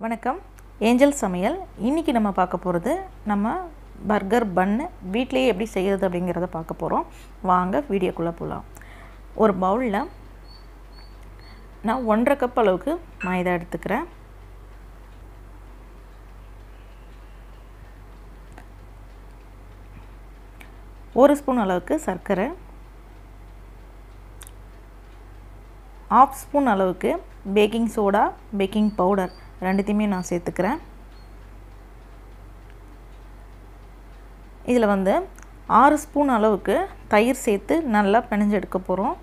வணக்கம், ஏஞ்சல் சமையல். இன்றைக்கி நம்ம பார்க்க போகிறது நம்ம பர்கர் பன்னு வீட்டிலேயே எப்படி செய்கிறது அப்படிங்கிறத பார்க்க போகிறோம். வாங்க வீடியோக்குள்ளே போகலாம். ஒரு பவுலில் நான் 1.5 கப் அளவுக்கு மைதா எடுத்துக்கிறேன். ஒரு ஸ்பூன் அளவுக்கு சர்க்கரை, 1/2 ஸ்பூன் அளவுக்கு பேக்கிங் சோடா, பேக்கிங் பவுடர் ரெண்டுத்தையுமே நான் சேர்த்துக்கிறேன். இதில் 6 ஸ்பூன் அளவுக்கு தயிர் சேர்த்து நல்லா பிணைஞ்சு எடுக்க போகிறோம்.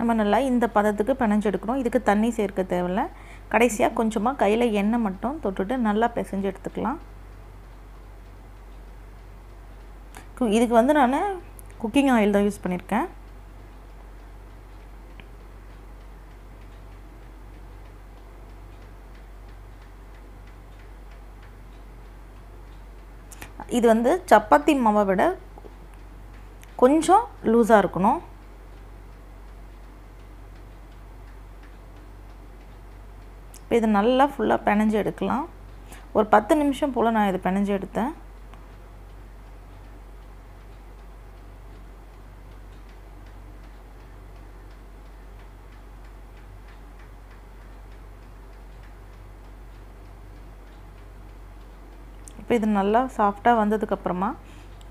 நம்ம நல்லா இந்த பதத்துக்கு பிணைஞ்சு எடுக்கணும். இதுக்கு தண்ணி சேர்க்க தேவையில்லை. கடைசியாக கொஞ்சமாக கையில் எண்ணெய் மட்டும் தொட்டுட்டு நல்லா பிசைஞ்சு எடுத்துக்கலாம். இதுக்கு நான் குக்கிங் ஆயில் தான் யூஸ் பண்ணியிருக்கேன். இது சப்பாத்தி மாவை விட கொஞ்சம் லூஸாக இருக்கணும். இப்போ இது நல்லா ஃபுல்லாக பிணைஞ்சு எடுக்கலாம். ஒரு 10 நிமிஷம் போல் நான் இது பிணைஞ்சு எடுத்தேன். இப்போ இது நல்லா சாஃப்டாக வந்ததுக்கப்புறமா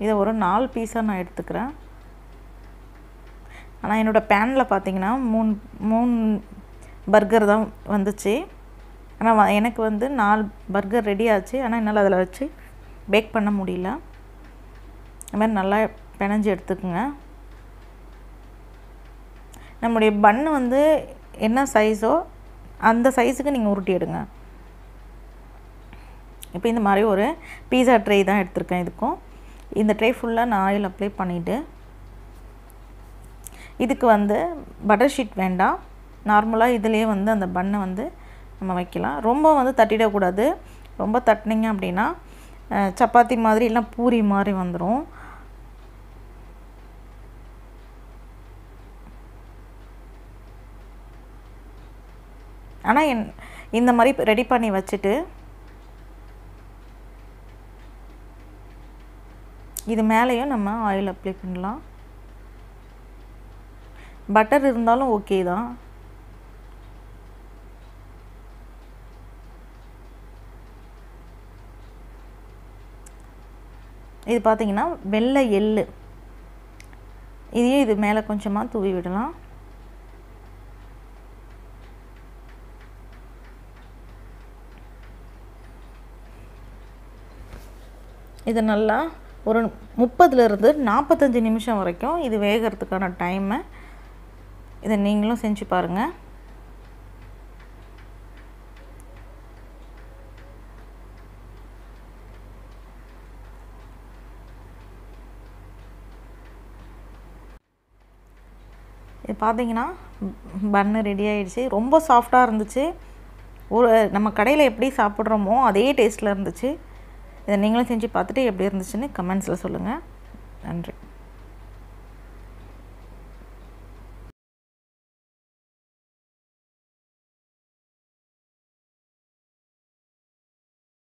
இதை ஒரு 4 பீஸாக நான் எடுத்துக்கிறேன். ஆனால் என்னோடய பேனில் பார்த்தீங்கன்னா 3 பர்கர் தான் வந்துச்சு. ஆனால் எனக்கு 4 பர்கர் ரெடி ஆச்சு. ஆனால் என்னால் அதில் வச்சு பேக் பண்ண முடியல. அது மாதிரி நல்லா பிணைஞ்சு எடுத்துக்குங்க. நம்முடைய பன்னு என்ன சைஸோ அந்த சைஸுக்கு நீங்கள் உருட்டி எடுங்க. இப்போ இந்த மாதிரி ஒரு பீஸா ட்ரே தான் எடுத்திருக்கேன். இதுக்கும் இந்த ட்ரே ஃபுல்லாக நான் ஆயில் அப்ளை பண்ணிவிட்டு இதுக்கு பட்டர் ஷீட் வேண்டாம். நார்மலாக இதிலே அந்த பண்ணை நம்ம வைக்கலாம். ரொம்ப தட்டிடக்கூடாது. ரொம்ப தட்டினீங்க அப்படின்னா சப்பாத்தி மாதிரி இல்லை பூரி மாதிரி வந்துடும். ஆனால் இந்த மாதிரி ரெடி பண்ணி வச்சுட்டு இது மேலேயும் நம்ம ஆயில் அப்ளை பண்ணலாம். பட்டர் இருந்தாலும் ஓகே தான். இது பார்த்திங்கன்னா வெள்ளை எள்ளு, இதையும் இது மேலே கொஞ்சமாக தூவி விடலாம். இது நல்லா ஒரு 30லிருந்து 45 நிமிஷம் வரைக்கும் இது வேகிறதுக்கான டைமை இதை நீங்களும் செஞ்சு பாருங்கள். இது பார்த்தீங்கன்னா பன்னு ரெடி ஆகிடுச்சு. ரொம்ப சாஃப்டாக இருந்துச்சு. நம்ம கடையில் எப்படி சாப்பிட்றோமோ அதே டேஸ்ட்டில் இருந்துச்சு. இதை நீங்களும் செஞ்சு பார்த்துட்டு எப்படி இருந்துச்சுன்னு கமெண்ட்ஸில் சொல்லுங்கள். நன்றி.